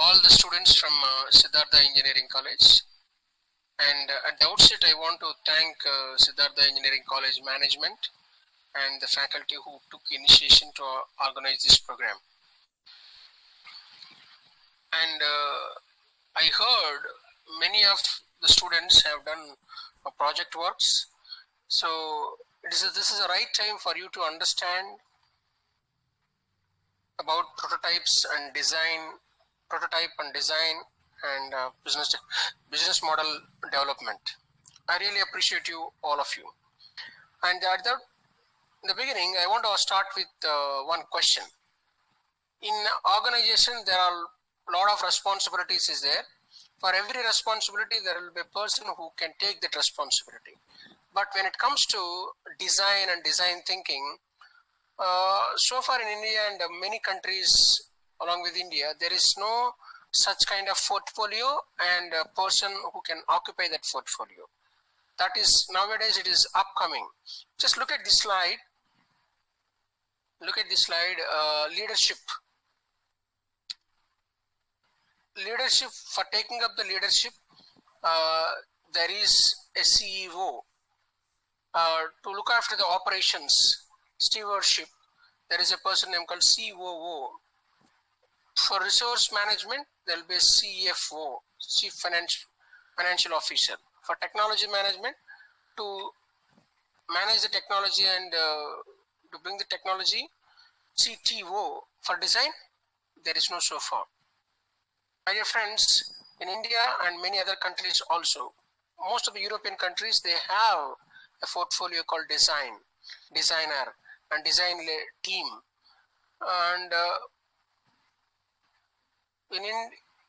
all the students from Siddhartha Engineering College. And at the outset, I want to thank Siddhartha Engineering College management and the faculty who took initiation to organize this program. And I heard many of the students have done project works. So this is the right time for you to understand about prototype and design and business model development. I really appreciate you, all of you. And in the beginning, I want to start with one question. In organization, there are a lot of responsibilities is there. For every responsibility, there will be a person who can take that responsibility. But when it comes to design and design thinking, so far in India and many countries along with India, there is no such kind of portfolio and a person who can occupy that portfolio. That is, nowadays it is upcoming. Just look at this slide. Look at this slide, leadership. Leadership, for taking up the leadership, there is a CEO. To look after the operations, stewardship, there is a person named called COO. For resource management, there will be a CFO, Chief Financial Officer. For technology management, to manage the technology and to bring the technology, CTO. For design, there is no so far. My dear friends, in India and many other countries also, most of the European countries, they have a portfolio called designer and design team. And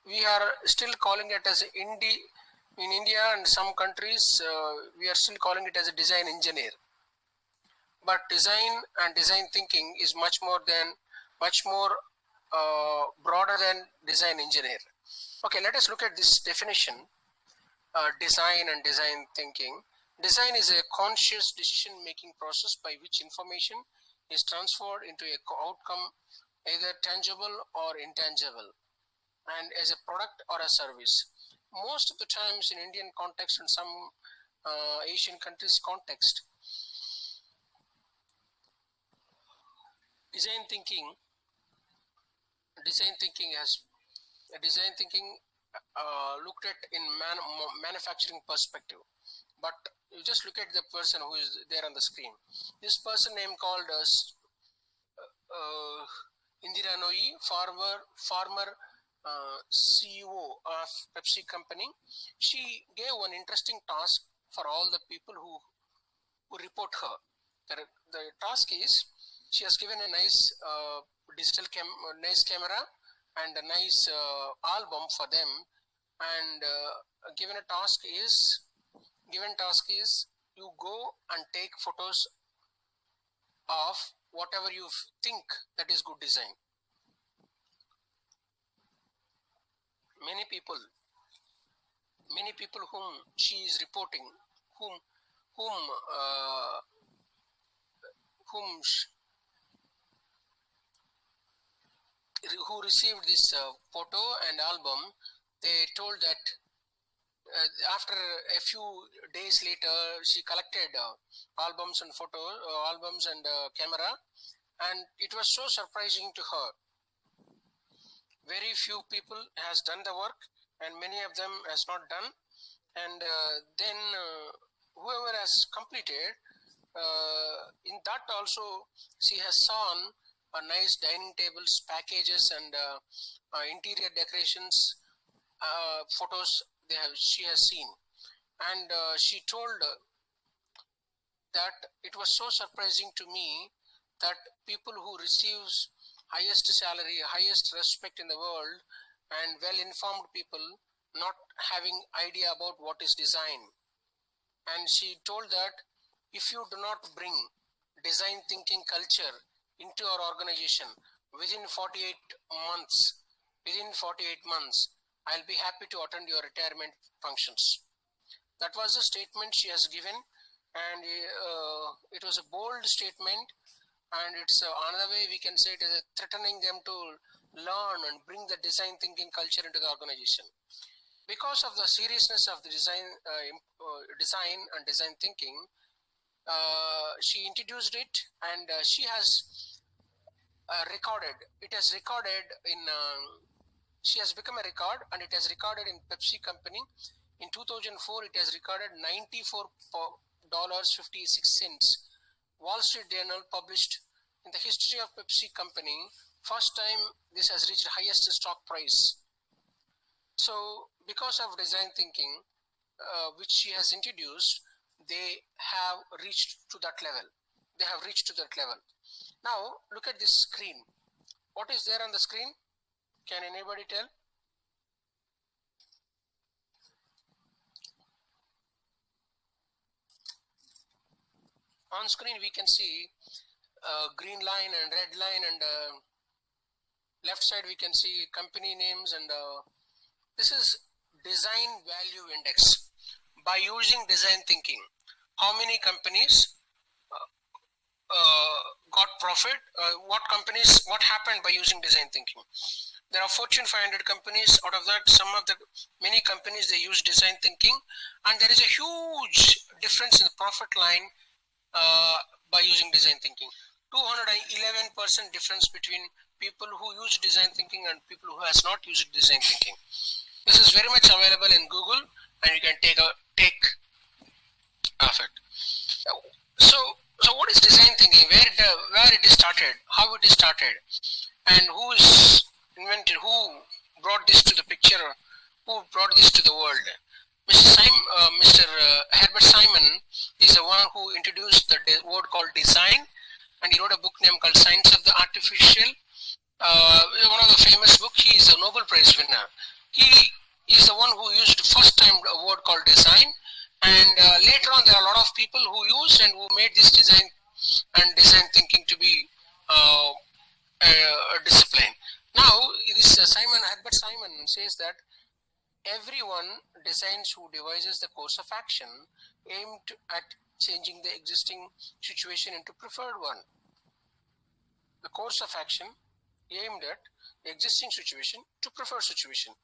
we are still calling it as in India and some countries, we are still calling it as a design engineer. But design and design thinking is much more broader than design engineer. Okay, let us look at this definition. Design and design thinking. Design is a conscious decision-making process by which information is transferred into an outcome, either tangible or intangible, and as a product or a service. Most of the times in Indian context and some Asian countries context, design thinking looked at in manufacturing perspective. But you just look at the person who is there on the screen. This person name called Indira Nooyi, former CEO of Pepsi company. She gave one interesting task for all the people who report her. The task is, she has given a nice digital camera and a nice album for them, and given task is you go and take photos of whatever you think that is good design. Many people whom she is reporting, who received this photo and album, they told that after a few days later, she collected albums and camera, and it was so surprising to her. Very few people has done the work, and many of them has not done. And then whoever has completed, in that also she has shown a nice dining tables, packages, and interior decorations, photos she has seen. And she told that it was so surprising to me that people who receives highest salary, highest respect in the world, and well-informed people not having idea about what is design. And she told that if you do not bring design thinking culture into our organization within 48 months, I'll be happy to attend your retirement functions. That was the statement she has given, and it was a bold statement, and it's another way we can say it is threatening them to learn and bring the design thinking culture into the organization. Because of the seriousness of the design and design thinking, she introduced it, and she has recorded. It has recorded in. She has become a record, and it has recorded in Pepsi company. In 2004, it has recorded $94.56. Wall Street Journal published in the history of Pepsi company. First time this has reached highest stock price. So because of design thinking, which she has introduced, they have reached to that level. They have reached to that level. Now look at this screen. What is there on the screen? Can anybody tell? On screen we can see green line and red line, and left side we can see company names, and this is design value index. By using design thinking, how many companies got profit? What happened by using design thinking? There are Fortune 500 companies. Out of that, many companies, they use design thinking, and there is a huge difference in the profit line by using design thinking. 211% difference between people who use design thinking and people who has not used design thinking. This is very much available in Google, and you can take of it. So what is design thinking? Where it is started? How it is started? And who is invented? Who brought this to the picture? Who brought this to the world? Mr. Herbert Simon is the one who introduced the word called design, and he wrote a book named called Science of the Artificial. One of the famous books. He is a Nobel Prize winner. He is the one who used first time a word called design, and later on there are a lot of people who used and who made this design and design thinking to be a discipline. Now this Herbert Simon says that everyone designs who devises the course of action aimed at changing the existing situation into preferred one. The course of action aimed at the existing situation to preferred situation.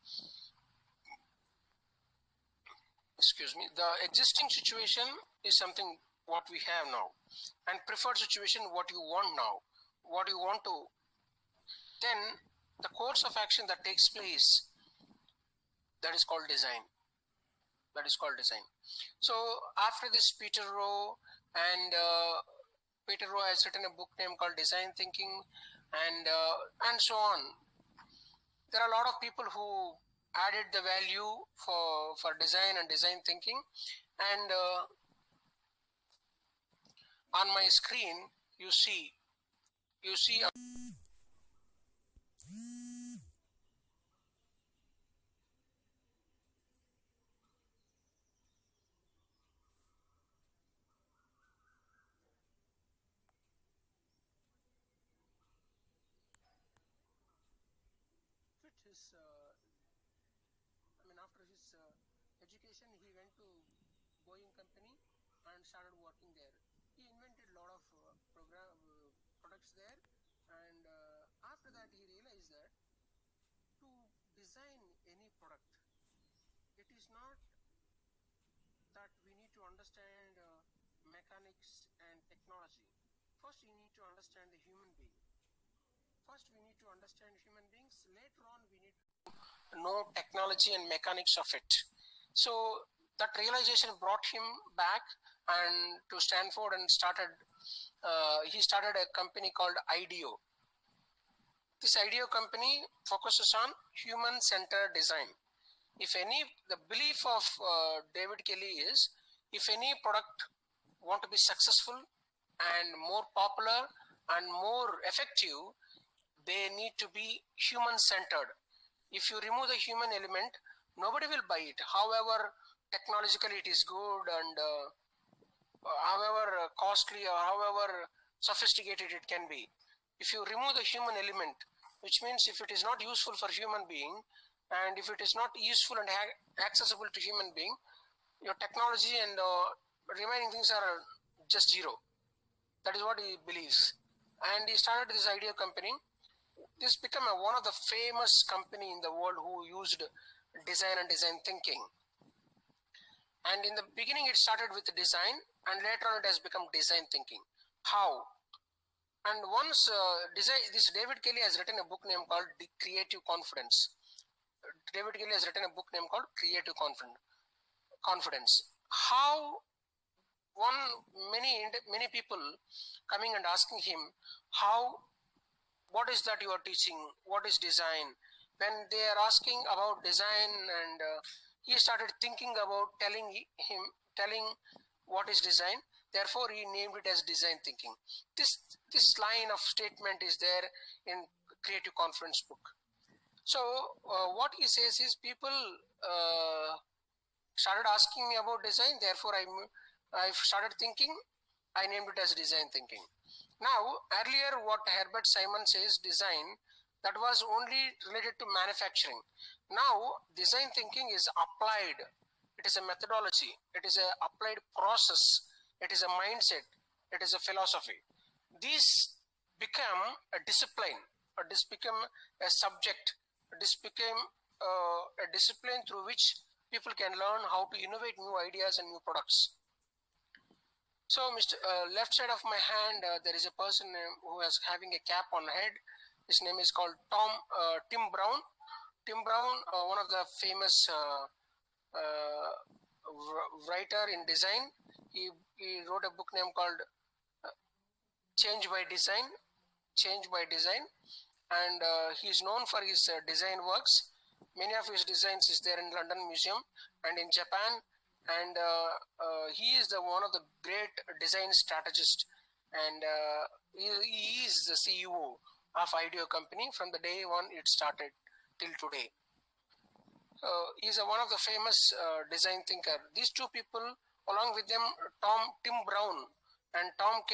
Excuse me. The existing situation is something what we have now, and preferred situation what you want now, what you want to. Then the course of action that takes place, that is called design. That is called design. So after this, Peter Rowe has written a book named called Design Thinking, and so on. There are a lot of people who added the value for design and design thinking, and on my screen you see a after his education, he went to Boeing company and started working there. He invented a lot of products there, and after that he realized that to design any product, it is not that we need to understand mechanics and technology. First we need to understand the human being. First we need to understand human beings. Later on we need to know technology and mechanics of it. So that realization brought him back and to Stanford, and he started a company called IDEO. This IDEO company focuses on human-centered design. The belief of David Kelley is, if any product want to be successful and more popular and more effective, they need to be human-centered. If you remove the human element, nobody will buy it. However technologically it is good, and however costly or however sophisticated it can be. If you remove the human element, which means if it is not useful for human being, and if it is not useful and accessible to human being, your technology and remaining things are just zero. That is what he believes. And he started this IDEO company. this became one of the famous company in the world who used design and design thinking. And in the beginning, it started with design, and later on, it has become design thinking. How? And once this David Kelly has written a book name called Creative Confidence. David Kelly has written a book name called Creative Confidence. How many people coming and asking him, what is that you are teaching? What is design? When they are asking about design, and he started thinking about telling what is design. Therefore, he named it as design thinking. This line of statement is there in Creative Confidence book. So what he says is, people started asking me about design. Therefore, I started thinking. I named it as design thinking. Now, earlier what Herbert Simon says, design, that was only related to manufacturing. Now, design thinking is applied. It is a methodology. It is an applied process. It is a mindset. It is a philosophy. These become a discipline, or this become a subject. This became a discipline through which people can learn how to innovate new ideas and new products. So, left side of my hand, there is a person who is having a cap on head. His name is called Tim Brown. Tim Brown, one of the famous writer in design. He wrote a book name called Change by Design, and he is known for his design works. Many of his designs is there in London Museum and in Japan. And he is one of the great design strategists, and he is the CEO of IDEO company from the day one it started till today. He is one of the famous design thinker. These two people, along with them, Tim Brown and Tom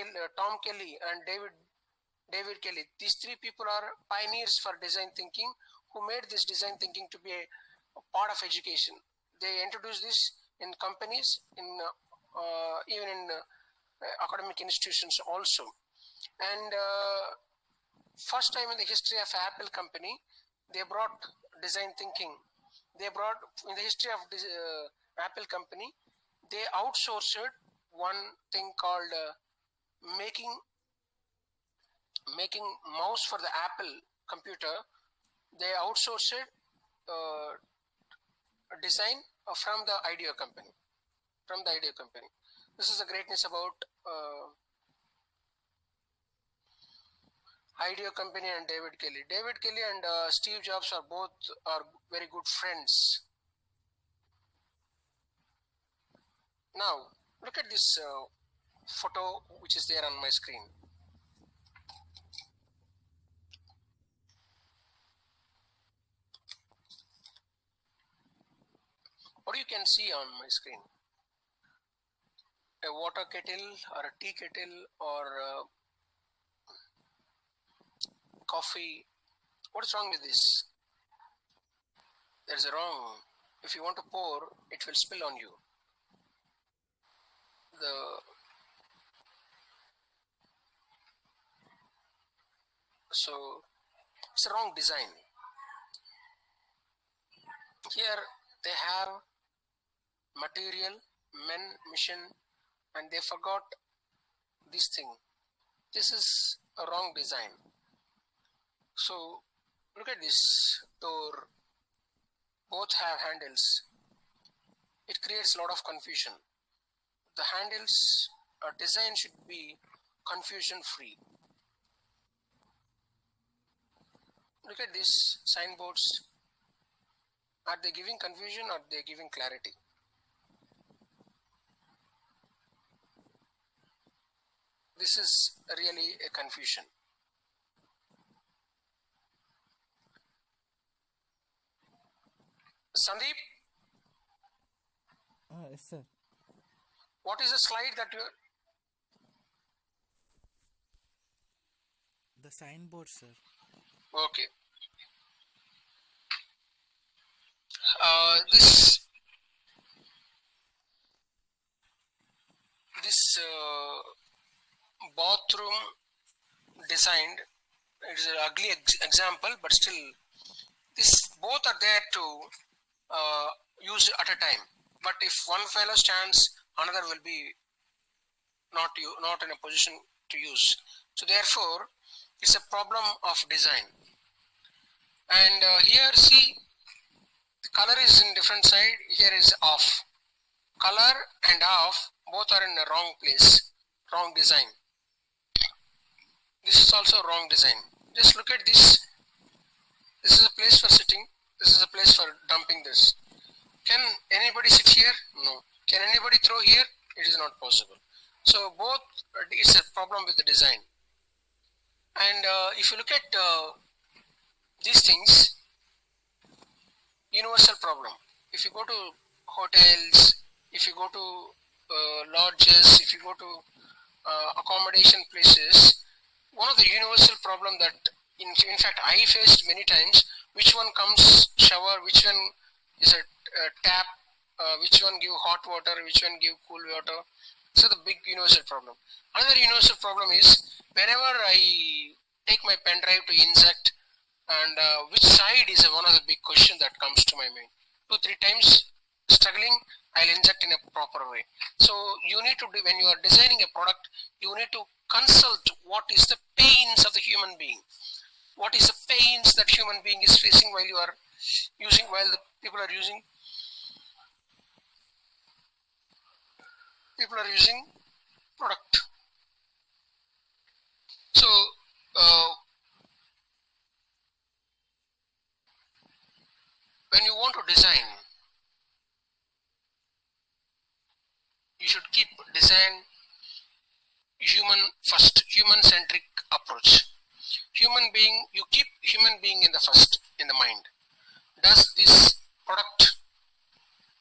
Kelly and David Kelly. These three people are pioneers for design thinking, who made this design thinking to be a part of education. They introduced this in companies, even in academic institutions also. And first time in the history of Apple company, they brought design thinking. They brought, in the history of this, Apple company, they outsourced one thing called making mouse for the Apple computer. They outsourced design from the IDEO company. This is the greatness about IDEO company and David Kelly. David Kelly and Steve Jobs are very good friends. Now, look at this photo which is there on my screen. What you can see on my screen? A water kettle or a tea kettle or coffee. What is wrong with this? There is a wrong. If you want to pour, it will spill on you. So it's a wrong design. Here they have material, men, mission, and they forgot this thing. This is a wrong design. So look at this door. Both have handles. It creates a lot of confusion. The handles design should be confusion free. Look at these signboards. Are they giving confusion or are they giving clarity? This is really a confusion. Sandeep? Yes, sir. What is the slide that you... The signboard, sir. Okay. This bathroom designed it is an ugly example, but still, this both are there to use at a time. But if one fellow stands, another will be not in a position to use. So therefore, it's a problem of design. And here, see, the color is in different side. Here is off. Color and off both are in the wrong place, wrong design. This is also wrong design. Just look at this. This is a place for sitting. This is a place for dumping this. Can anybody sit here? No. Can anybody throw here? It is not possible. So both, it's a problem with the design. And if you look at these things, universal problem. If you go to hotels, if you go to lodges, if you go to accommodation places, one of the universal problem that in fact I faced many times, which one comes shower, which one is a tap, which one give hot water, which one give cool water. So the big universal problem. Another universal problem is whenever I take my pen drive to inject, and which side is one of the big question that comes to my mind. 2-3 times struggling, I'll inject in a proper way. So you need to do, when you are designing a product, you need to consult what is the pains of the human being. What is the pains that human being is facing while you are using, while the people are using product. So when you want to design, you should keep design human first, human centric approach. Human being, you keep human being in the mind. Does this product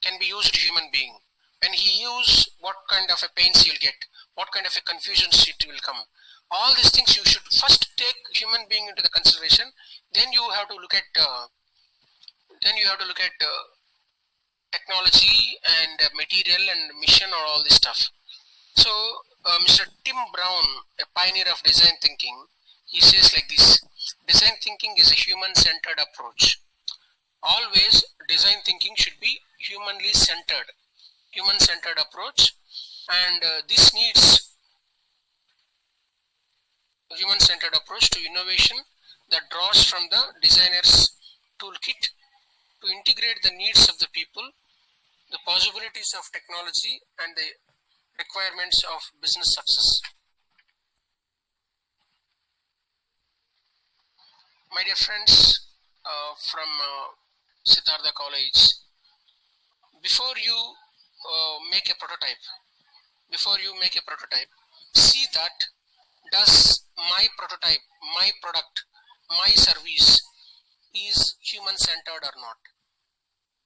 can be used human being? When he use, what kind of a pains he'll get, what kind of a confusion it will come. All these things you should first take human being into the consideration. Then you have to look at technology and material and mission or all this stuff. So Mr. Tim Brown, a pioneer of design thinking, he says like this: design thinking is a human-centered approach. Always design thinking should be human-centered approach, and this needs human-centered approach to innovation that draws from the designer's toolkit to integrate the needs of the people, the possibilities of technology, and the requirements of business success. My dear friends from Siddhartha College, before you make a prototype, see that does my prototype, my product, my service is human-centered or not.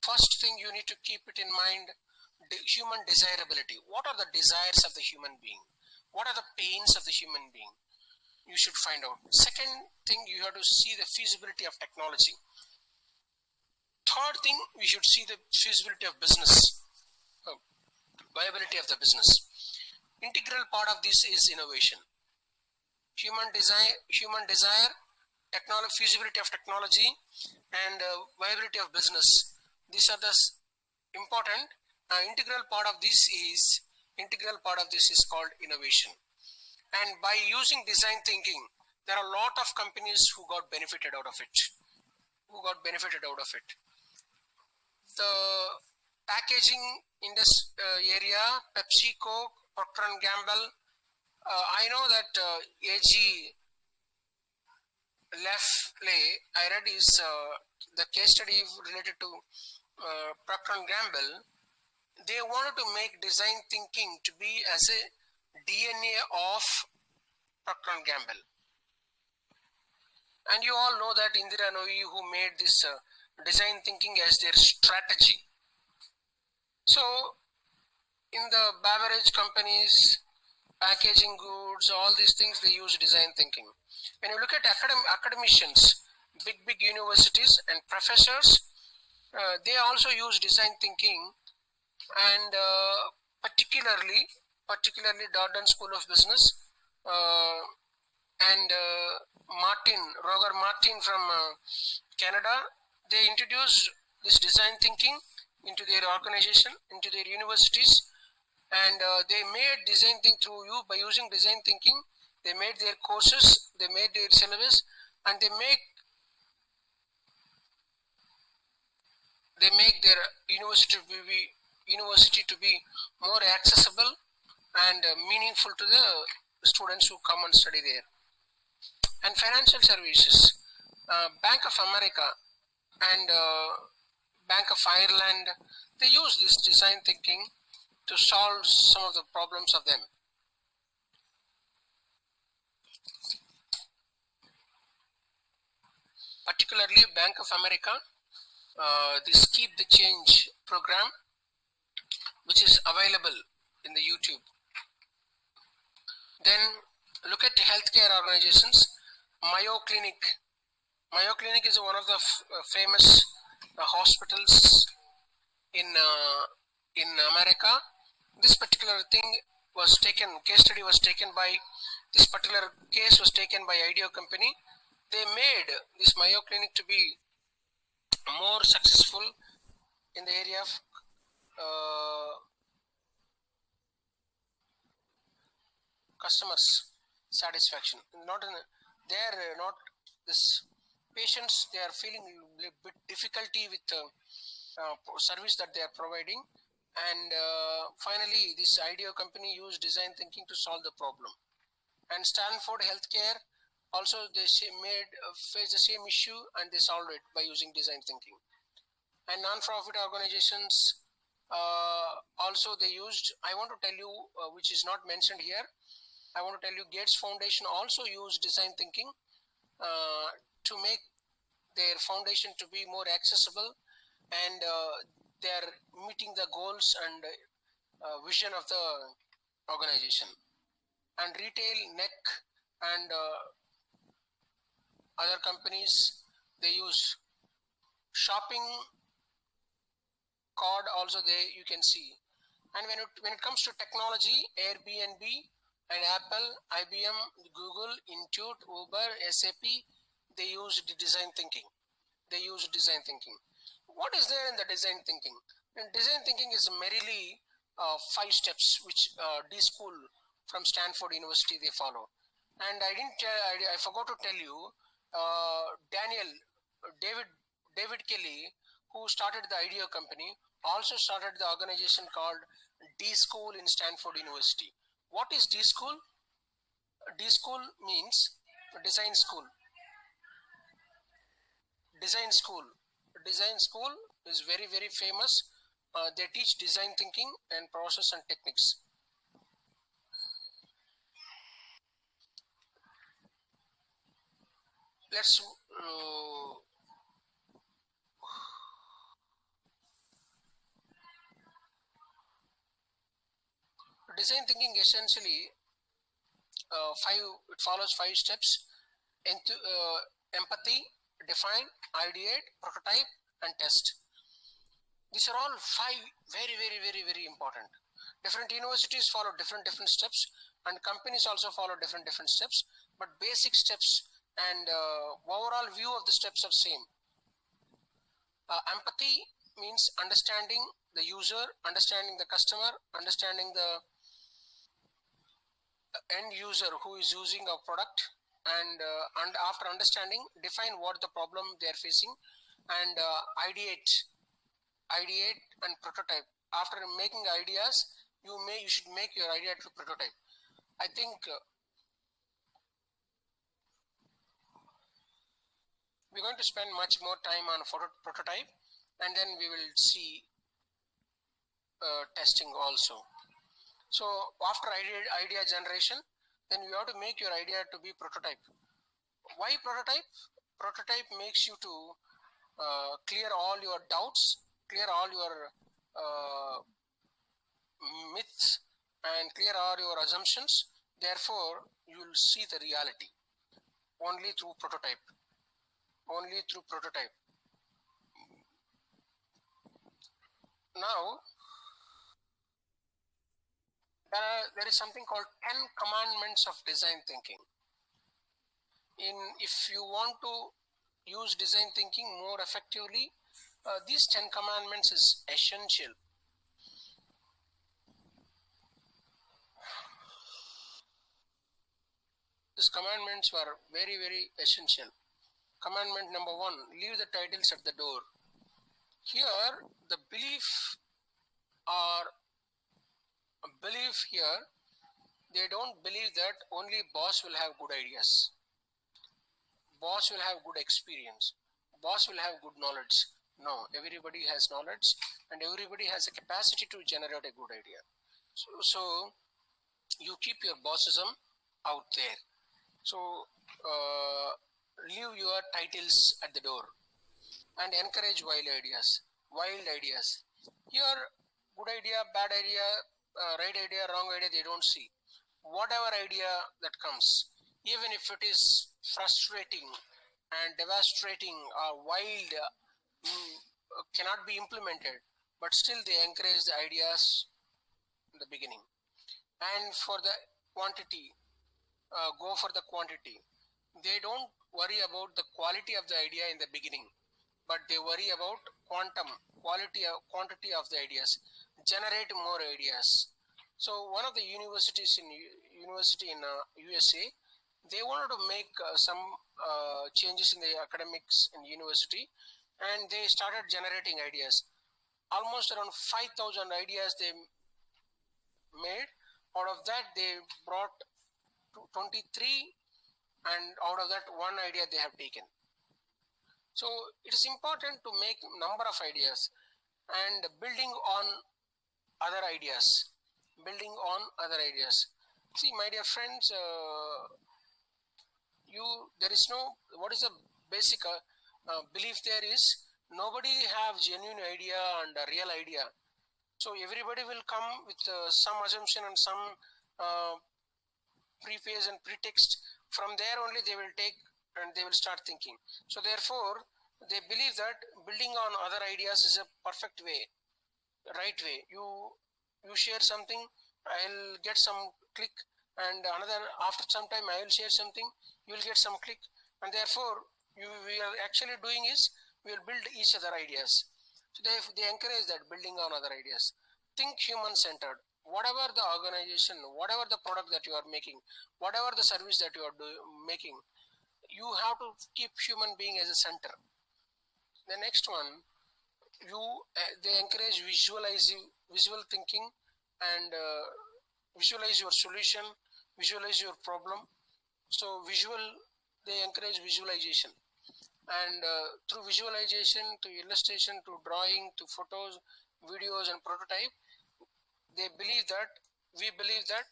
First thing you need to keep it in mind, human desirability. What are the desires of the human being? What are the pains of the human being? You should find out. Second thing, you have to see the feasibility of technology. Third thing, we should see the feasibility of business, viability of the business. Integral part of this is innovation. Human desire, feasibility of technology, and viability of business. These are the important. Integral part of this is called innovation. And by using design thinking, there are a lot of companies who got benefited out of it. The packaging industry area, PepsiCo, Procter & Gamble. I know that AG Lefley, I read is the case study related to Procter & Gamble. They wanted to make design thinking to be as a DNA of Procter & Gamble. And you all know that Indira Nooyi, who made this design thinking as their strategy. So in the beverage companies, packaging goods, all these things, they use design thinking. When you look at academicians, big universities and professors, they also use design thinking, and particularly Darden School of Business and Roger Martin from Canada. They introduced this design thinking into their organization, into their universities, and they made design thinking through you by using design thinking. They made their courses, they made their syllabus, and they make their university to be more accessible and meaningful to the students who come and study there. And financial services, Bank of America and Bank of Ireland, they use this design thinking to solve some of the problems of them. Particularly Bank of America, this Keep the Change program, which is available in the YouTube. Then look at healthcare organizations. Mayo Clinic. Mayo Clinic is one of the famous hospitals in America. This particular thing was taken, case study was taken by, this particular case was taken by IDEO company. They made this Mayo Clinic to be more successful in the area of customers satisfaction. They're not this patients, they are feeling a bit difficulty with service that they are providing, and finally this IDEO company used design thinking to solve the problem. And Stanford Healthcare also, they face the same issue and they solved it by using design thinking. And non-profit organizations also they used, I want to tell you which is not mentioned here, I want to tell you Gates Foundation also used design thinking to make their foundation to be more accessible, and they are meeting the goals and vision of the organization. And retail, NEC and other companies, they use shopping card also, you can see. And when it comes to technology, Airbnb and Apple, IBM, Google, Intuit, Uber, SAP, they use design thinking. They use design thinking. What is there in the design thinking? And design thinking is merely 5 steps which D-School from Stanford University they follow. And I forgot to tell you, David Kelly, who started the IDEO company, also started the organization called D-School in Stanford University. What is D-School? D-School means design school. Design school. Design school is very, very famous. They teach design thinking and process and techniques. Let's design thinking essentially it follows 5 steps: empathy, define, ideate, prototype, and test. These are all 5 very, very, very, very important. Different universities follow different steps, and companies also follow different steps, but basic steps and overall view of the steps are same. Empathy means understanding the user, understanding the customer, understanding the end user who is using our product, and after understanding, define what the problem they are facing, and ideate and prototype. After making ideas, you should make your idea to prototype. I think we're going to spend much more time on prototype, and then we will see testing also. So after idea generation, then you have to make your idea to be prototype. Why prototype? Prototype makes you to clear all your doubts, clear all your myths, and clear all your assumptions. Therefore, you will see the reality only through prototype. Only through prototype. Now, there is something called 10 commandments of design thinking. if you want to use design thinking more effectively, these 10 commandments is essential. These commandments were very, very essential. Commandment number 1, leave the titles at the door. Here, the belief here, they don't believe that only boss will have good ideas. Boss will have good experience. Boss will have good knowledge. No, everybody has knowledge and everybody has a capacity to generate a good idea. So you keep your bossism out there. So leave your titles at the door and encourage wild ideas. Here, good idea, bad idea, right idea, wrong idea, they don't see. Whatever idea that comes, even if it is frustrating and devastating or wild, cannot be implemented, but still they encourage the ideas in the beginning. And for the quantity, go for the quantity. They don't worry about the quality of the idea in the beginning, but they worry about quantity of the ideas. Generate more ideas. So one of the university in USA, they wanted to make some changes in the academics in university, and they started generating ideas. Almost around 5,000 ideas they made. Out of that, they brought 23, and out of that, one idea they have taken. So it is important to make number of ideas and building on other ideas. See, my dear friends, there is no, what is the basic belief there is, nobody have genuine idea and a real idea. So everybody will come with some assumption and some preface and pretext. From there only they will take and they will start thinking. So therefore, they believe that building on other ideas is a perfect way, right way. You share something, I'll get some click, and another, after some time I will share something, you will get some click, and therefore we are actually doing is we will build each other ideas. So they encourage that building on other ideas. Think human centered. Whatever the organization, whatever the product that you are making, whatever the service that you are making, you have to keep human being as a center. The next one, they encourage visual thinking, and visualize your solution, visualize your problem. So they encourage visualization, and through visualization, to illustration, to drawing, to photos, videos, and prototype, we believe that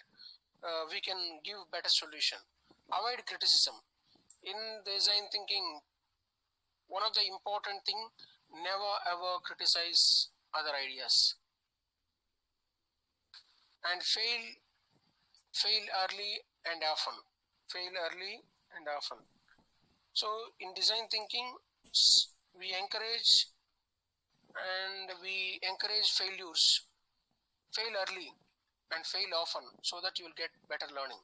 we can give better solution. Avoid criticism. In design thinking, one of the important thing, never ever criticize other ideas, and fail early and often. So in design thinking, we encourage failures. Fail early and fail often, so that you will get better learning.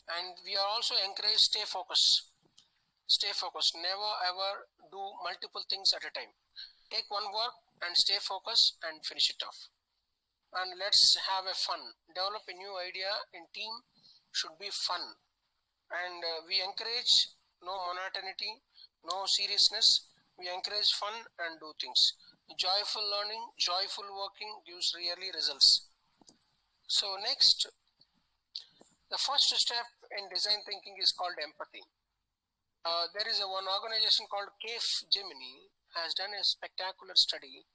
And we are also encouraged stay focused. Never ever do multiple things at a time. Take one work and stay focused and finish it off. And let's have a fun. Develop a new idea in team should be fun. And we encourage no monotony, no seriousness. We encourage fun and do things. Joyful learning, joyful working gives really results. So next, the first step in design thinking is called empathy. There is one organization called CAFE Gemini has done a spectacular study.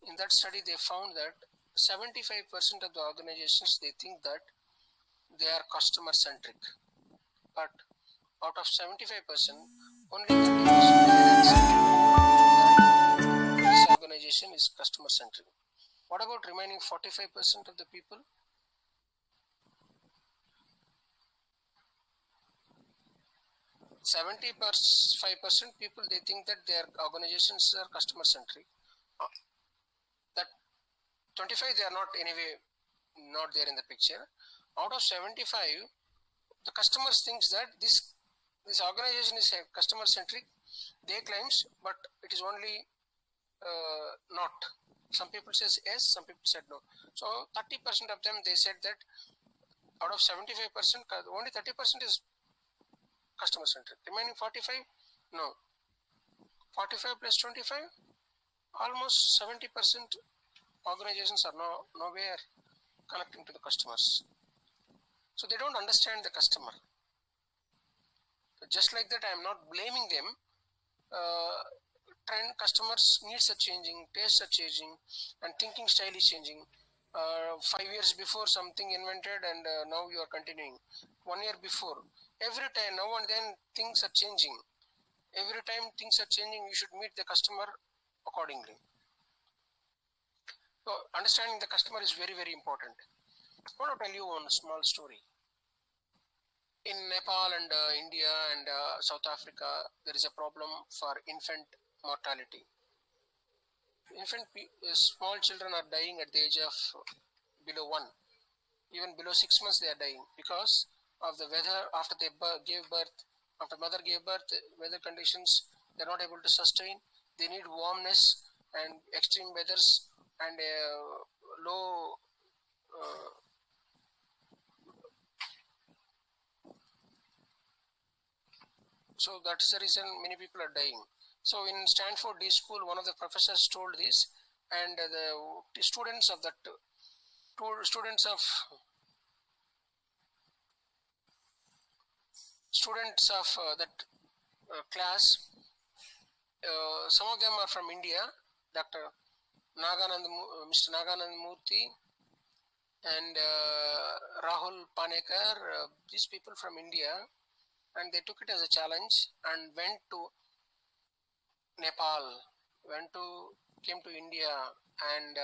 In that study, they found that 75% of the organizations, they think that they are customer centric, but out of 75%, only 30% this organization is customer centric. What about remaining 45% of the people? 75% people, they think that their organizations are customer centric. That 25, they are not anyway not there in the picture. Out of 75, the customers thinks that this organization is customer centric, they claims, but it is only not. Some people says yes, some people said no. So 30% of them, they said that out of 75%, only 30% is customer centric. Remaining 45, no. 45 plus 25, almost 70% organizations are nowhere connecting to the customers. So they don't understand the customer. Just like that, I am not blaming them. Trend, customers' needs are changing, tastes are changing, and thinking style is changing. 5 years before something invented, and now you are continuing. 1 year before, every time, now and then things are changing. Every time things are changing, you should meet the customer accordingly. So understanding the customer is very, very important. I want to tell you one small story. In Nepal and India and South Africa, there is a problem for infant mortality. Small children are dying at the age of below 1. Even below 6 months they are dying because of the weather. After they gave birth, after mother gave birth, weather conditions, they are not able to sustain. They need warmness and extreme weathers and low so that's the reason many people are dying. So in Stanford D School, one of the professors told this, and the students of that class, some of them are from India, Mr. Naganand Murthy and Rahul Panekar, these people from India, and they took it as a challenge and went to Nepal, came to India and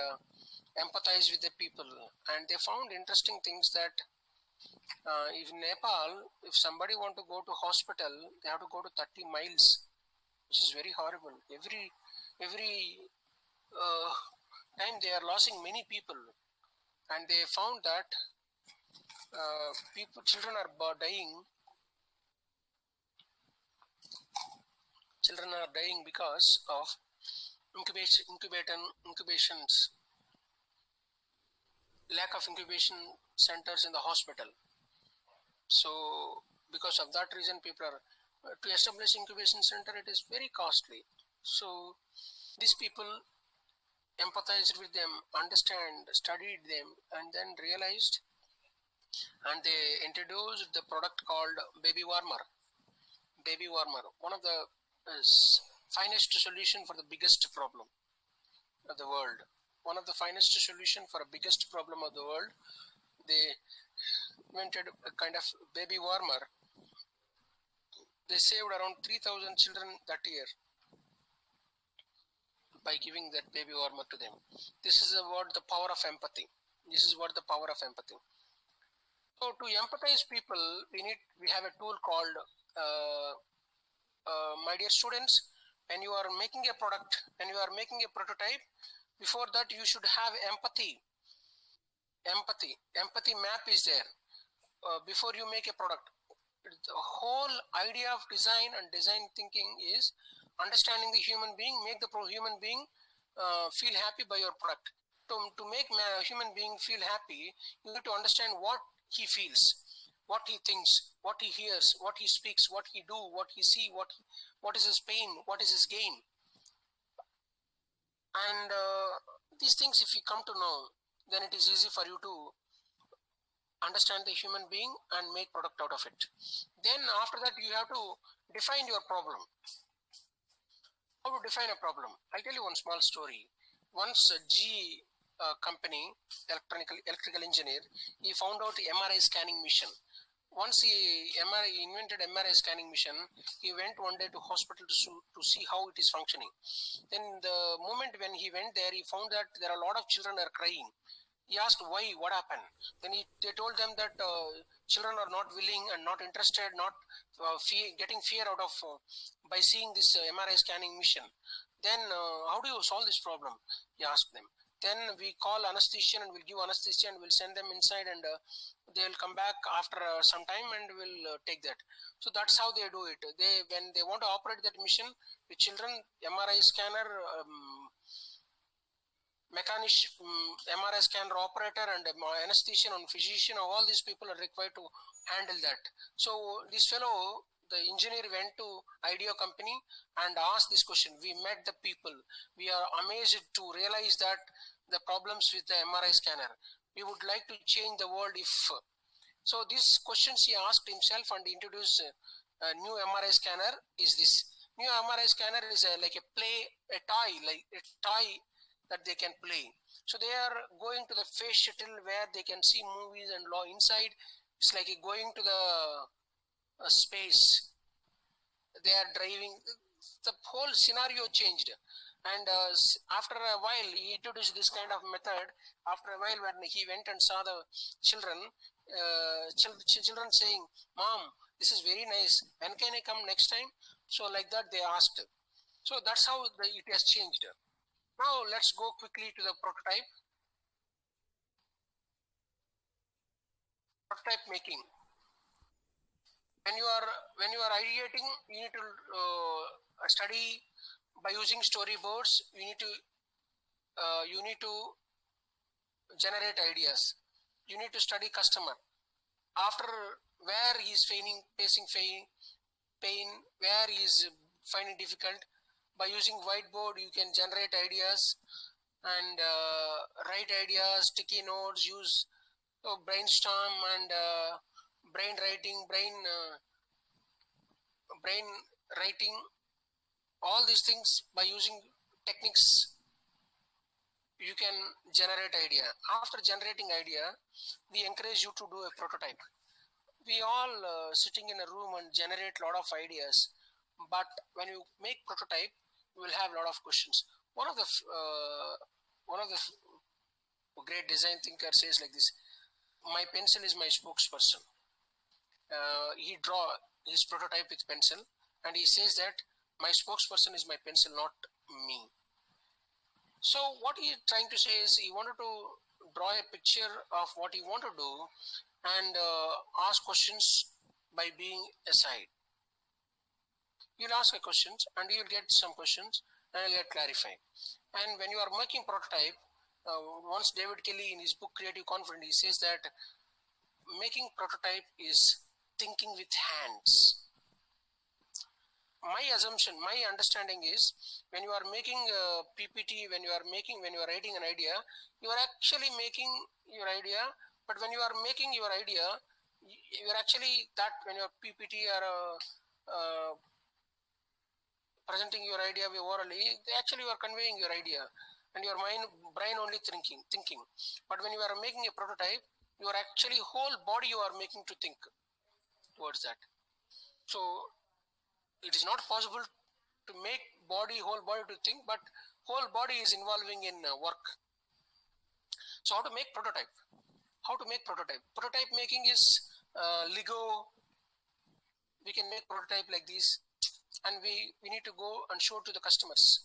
empathized with the people, and they found interesting things that if in Nepal, if somebody want to go to hospital, they have to go to 30 miles, which is very horrible. Every time they are losing many people, and they found that children are dying. Children are dying because of incubations, lack of incubation centers in the hospital. So because of that reason, people are to establish incubation center, it is very costly. So these people empathized with them, studied them, and then realized, and they introduced the product called baby warmer. Baby warmer, one of the finest solution for the biggest problem of the world. One of the finest solution for a biggest problem of the world. They invented a kind of baby warmer. They saved around 3,000 children that year by giving that baby warmer to them. This is what the power of empathy. This is what the power of empathy. So to empathize people, we have a tool called my dear students, when you are making a product, when you are making a prototype, before that you should have empathy. Empathy map is there before you make a product. The whole idea of design and design thinking is understanding the human being, make the human being feel happy by your product. To make a human being feel happy, you need to understand what he feels, what he thinks, what he hears, what he speaks, what he do, what he see, what is his pain, what is his gain. And these things, if you come to know, then it is easy for you to understand the human being and make product out of it. Then after that, you have to define your problem. How to define a problem? I'll tell you one small story. Once a GE company, electrical engineer, he found out the MRI scanning machine. Once he invented MRI scanning machine, he went one day to hospital to see how it is functioning. Then the moment when he went there, he found that there are a lot of children are crying. He asked why, what happened? Then they told them that children are not willing and not interested, not getting fear out of by seeing this MRI scanning machine. Then how do you solve this problem? He asked them. then we call anesthesian and we'll give anesthesia and we'll send them inside, and they'll come back after some time and we'll take that. So that's how they do it. When they want to operate that machine with children, MRI scanner, MRI scanner operator, and anesthesian and physician, all these people are required to handle that. So this fellow, the engineer, went to IDEO company and asked this question. We met the people. We are amazed to realize that the problems with the MRI scanner. We would like to change the world if. So these questions he asked himself and introduced a new MRI scanner is this. New MRI scanner is like a toy that they can play. So they are going to the space shuttle where they can see movies and law inside. It's like going to the space. They are driving. The whole scenario changed. And after a while, he introduced this kind of method. After a while, when he went and saw the children, children saying, "Mom, this is very nice. When can I come next time?" So like that they asked. So that's how it has changed. Now let's go quickly to the prototype. Prototype making. When you are ideating, you need to study by using storyboards. You need to generate ideas. You need to study customer. After where he is facing pain, where he is finding difficult, by using whiteboard you can generate ideas and write ideas, sticky notes, use brainstorm and brain writing, all these things. By using techniques you can generate idea. After generating idea, we encourage you to do a prototype. We all sitting in a room and generate a lot of ideas, but when you make prototype, you will have a lot of questions. One of the great design thinker says like this: "My pencil is my spokesperson." He draw his prototype with pencil, and he says that my spokesperson is my pencil, not me. So what he is trying to say is he wanted to draw a picture of what he want to do and ask questions by being aside. You'll ask a questions and you'll get some questions and you'll get clarified. And when you are making prototype, once David Kelly in his book Creative Confidence, he says that making prototype is thinking with hands. My assumption, my understanding is, when you are making a PPT, when you are writing an idea, you are actually making your idea. But when you are making your idea, you are actually that when your PPT or presenting your idea orally, actually you are conveying your idea, and your brain only thinking. But when you are making a prototype, you are actually whole body you are making to think towards that. So it is not possible to make whole body to think, but whole body is involving in work. So how to make prototype? Prototype making is Lego. We can make prototype like this, and we need to go and show to the customers.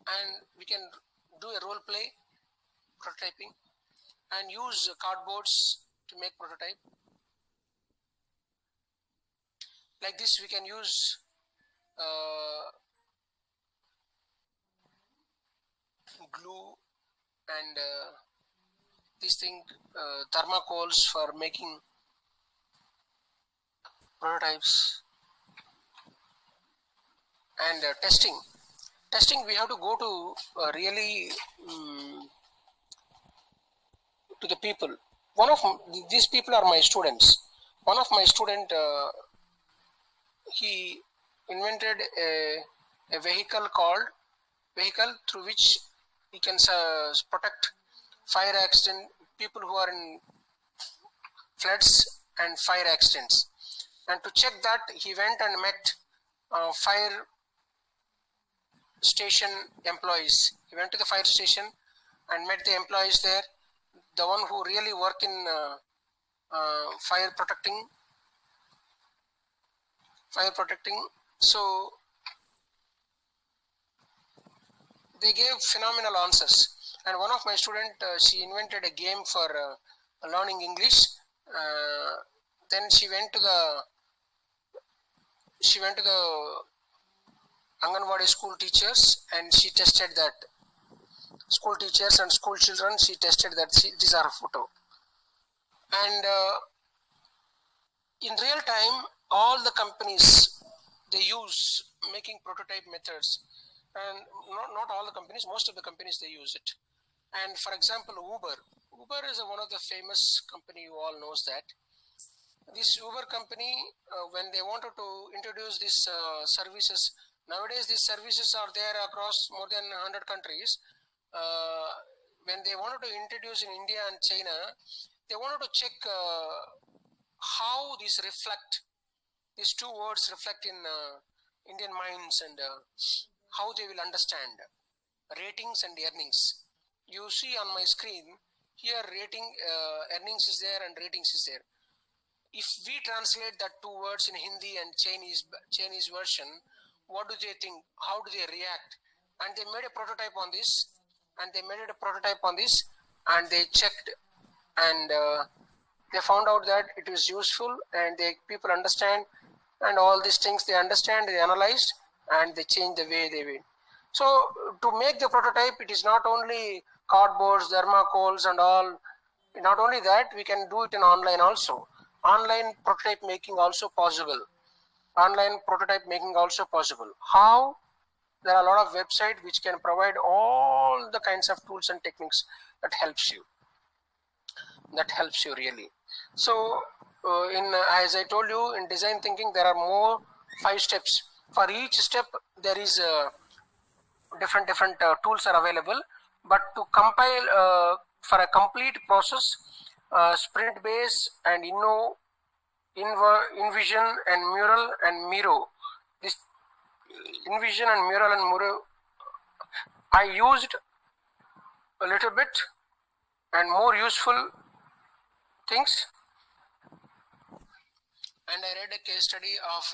And we can do a role play prototyping and use cardboards to make prototype. Like this, we can use glue and this thing, thermocols for making prototypes. And testing, we have to go to really to the people. One of these people are my students. One of my student, he invented a vehicle through which he can protect fire accident, people who are in floods and fire accidents. And to check that, he went and met fire station employees. He went to the fire station and met the employees there, the one who really work in fire protecting. So they gave phenomenal answers. And one of my student, she invented a game for learning English. Then she went to the Anganwadi school teachers, and she tested that. School teachers and school children, she tested that these are a photo. And in real time, all the companies, they use making prototype methods. And not all the companies, most of the companies, they use it. And for example, Uber is one of the famous company, you all knows that. This Uber company, when they wanted to introduce these services, nowadays these services are there across more than 100 countries. When they wanted to introduce in India and China, they wanted to check how these two words reflect in Indian minds, and how they will understand ratings and earnings. You see on my screen here, earnings is there and ratings is there. If we translate that two words in Hindi and Chinese version, what do they think? How do they react? And they made a prototype on this, and they checked, and they found out that it is useful, and people understand, and all these things they understand, they analyzed, and they change the way they will. So to make the prototype, it is not only cardboards, thermocols and all. Not only that, we can do it in online also. Online prototype making also possible. How? There are a lot of websites which can provide all the kinds of tools and techniques that helps you really. So as I told you, in design thinking, there are more 5 steps. For each step, there is different tools are available. But to compile for a complete process, sprint base and InVision and Mural and Miro. This InVision and Mural and Miro I used a little bit, and more useful things. And I read a case study of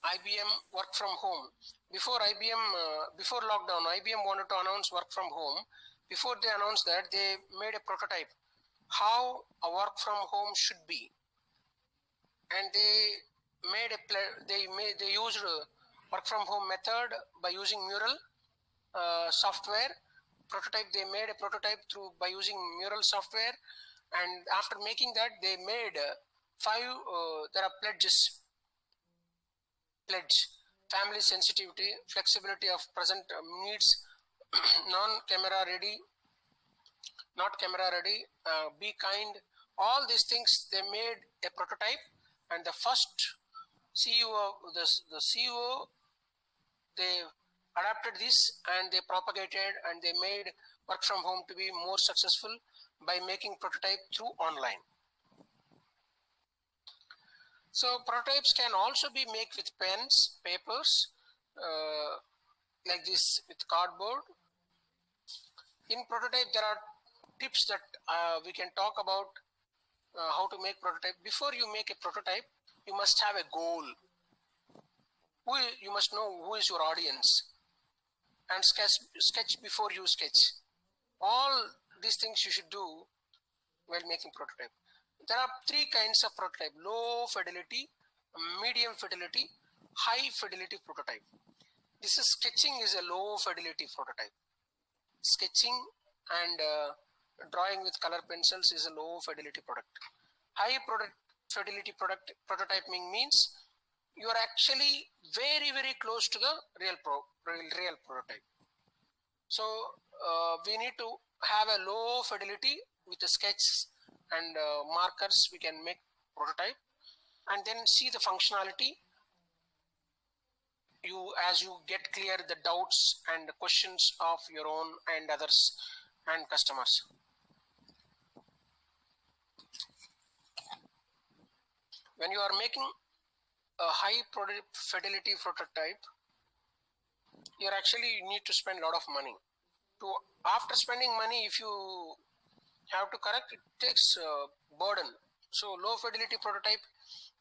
IBM work from home. Before lockdown, IBM wanted to announce work from home. Before they announced that, they made a prototype how a work from home should be, and they used work from home method by using Mural software. They made a prototype by using Mural software, and after making that, they made 5 there are pledge: family sensitivity, flexibility of present needs, not camera ready, be kind. All these things, they made a prototype, and the first CEO, the CEO, they adapted this, and they propagated, and they made work from home to be more successful by making prototype through online. So prototypes can also be made with pens, papers, like this, with cardboard. In prototype, there are tips that we can talk about how to make prototype. Before you make a prototype, you must have a goal. You must know who is your audience, and sketch before you sketch. All these things you should do while making prototype. There are 3 kinds of prototype: low fidelity, medium fidelity, high fidelity prototype. Sketching is a low fidelity prototype. Sketching and drawing with color pencils is a low fidelity product. High fidelity prototyping means you are actually very, very close to the real prototype. So we need to have a low fidelity with the sketches and markers. We can make prototype, and then see the functionality. As you get clear the doubts and the questions of your own and others and customers. When you are making a high fidelity prototype, you need to spend a lot of money. After spending money, if you have to correct, it takes burden. So low fidelity prototype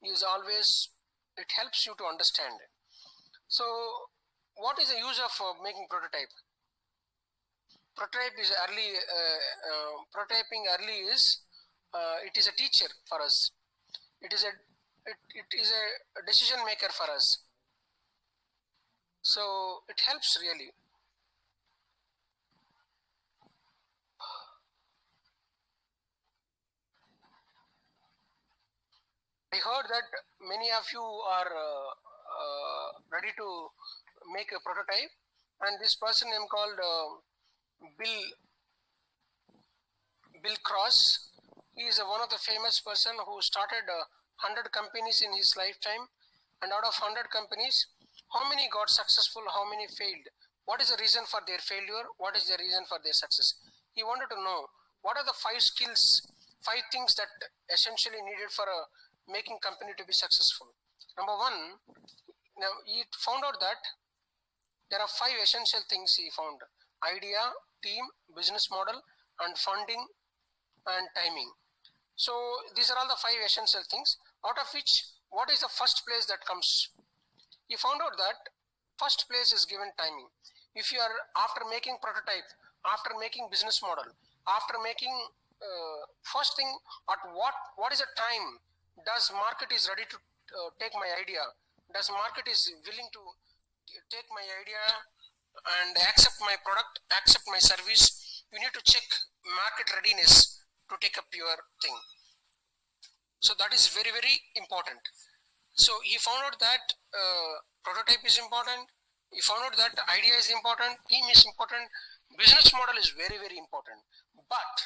is always, it helps you to understand. So what is the use of making prototype? prototype is early, prototyping early is, it is a teacher for us. It is a decision maker for us. So it helps really. I heard that many of you are ready to make a prototype, and this person name called Bill Cross. He is one of the famous person who started 100 companies in his lifetime, and out of 100 companies, how many got successful, how many failed, what is the reason for their failure, what is the reason for their success. He wanted to know what are the 5 skills, 5 things that essentially needed for making company to be successful. Number 1, now he found out that there are 5 essential things he found: idea, team, business model, and funding and timing. So these are all the 5 essential things, out of which what is the first place that comes? He found out that first place is given timing. If you are after making prototype, after making business model, after making first thing, at what is the time does market is ready to take my idea? Does market is willing to take my idea and accept my product, accept my service? You need to check market readiness to take up your thing. So that is very, very important. So he found out that prototype is important. He found out that idea is important, team is important, business model is very, very important. But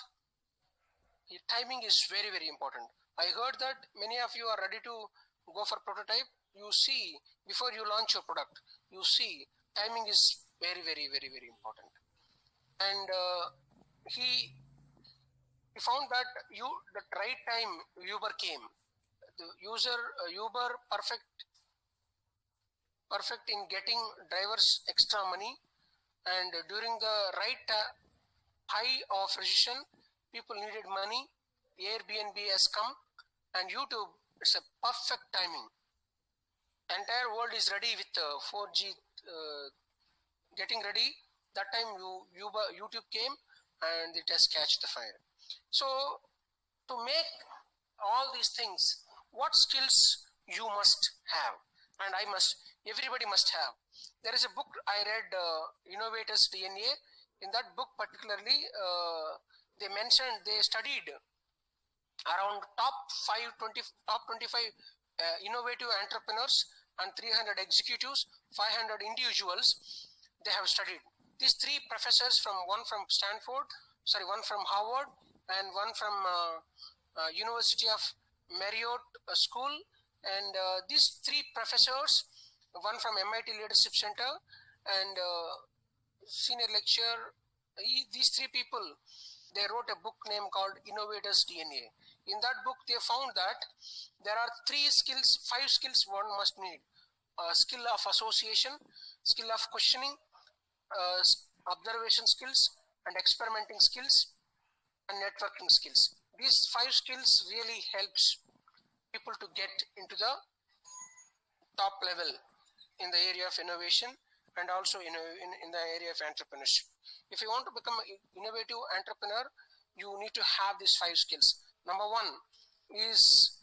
timing is very, very important. I heard that many of you are ready to go for prototype. You see, before you launch your product, you see timing is very, very, very, very important. And he found that the right time Uber came. The Uber perfect in getting drivers extra money, and during the right high of recession, people needed money. Airbnb has come, and YouTube, it's a perfect timing. Entire world is ready with 4G getting ready. That time YouTube came and it has catched the fire. So to make all these things, what skills you must have, and everybody must have. There is a book I read, Innovators DNA. In that book particularly, they studied around top 25 innovative entrepreneurs and 300 executives, 500 individuals. They have studied. These 3 professors, one from Harvard, and one from University of Marriott School, and these 3 professors, one from MIT Leadership Center, and senior lecturer, these 3 people, they wrote a book named called Innovators DNA. In that book, they found that there are 5 skills one must need: skill of association, skill of questioning, observation skills, and experimenting skills, and networking skills. These 5 skills really helps people to get into the top level in the area of innovation, and also in the area of entrepreneurship. If you want to become an innovative entrepreneur, you need to have these 5 skills. Number one is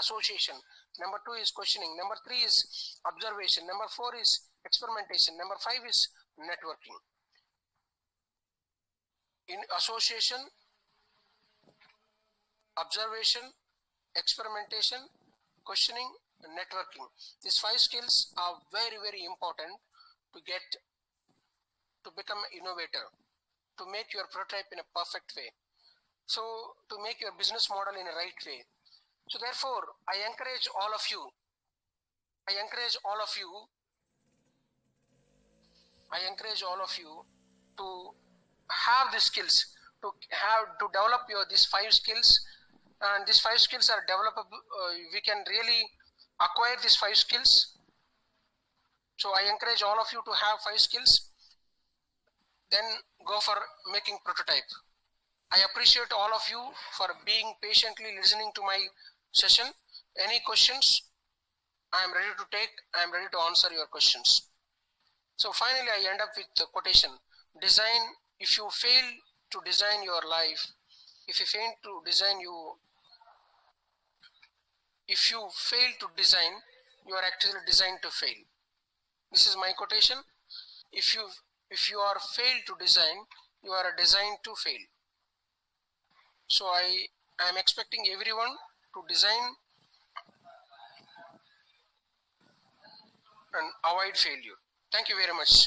association. Number 2 is questioning. Number 3 is observation. Number 4 is experimentation. Number 5 is networking. In association, observation, experimentation, questioning, and networking. These 5 skills are very, very important to become an innovator, to make your prototype in a perfect way. So to make your business model in a right way. So therefore, I encourage all of you to have the skills, to develop these 5 skills, and these 5 skills are developable. We can really acquire these 5 skills. So I encourage all of you to have 5 skills, then go for making prototype. I appreciate all of you for being patiently listening to my session. Any questions? I am ready to take. I am ready to answer your questions. So finally I end up with the quotation: design, if you fail to design your life, if you fail to design if you fail to design, you are actually designed to fail. This is my quotation. If you are failed to design, you are designed to fail. So I am expecting everyone to design and avoid failure. Thank you very much.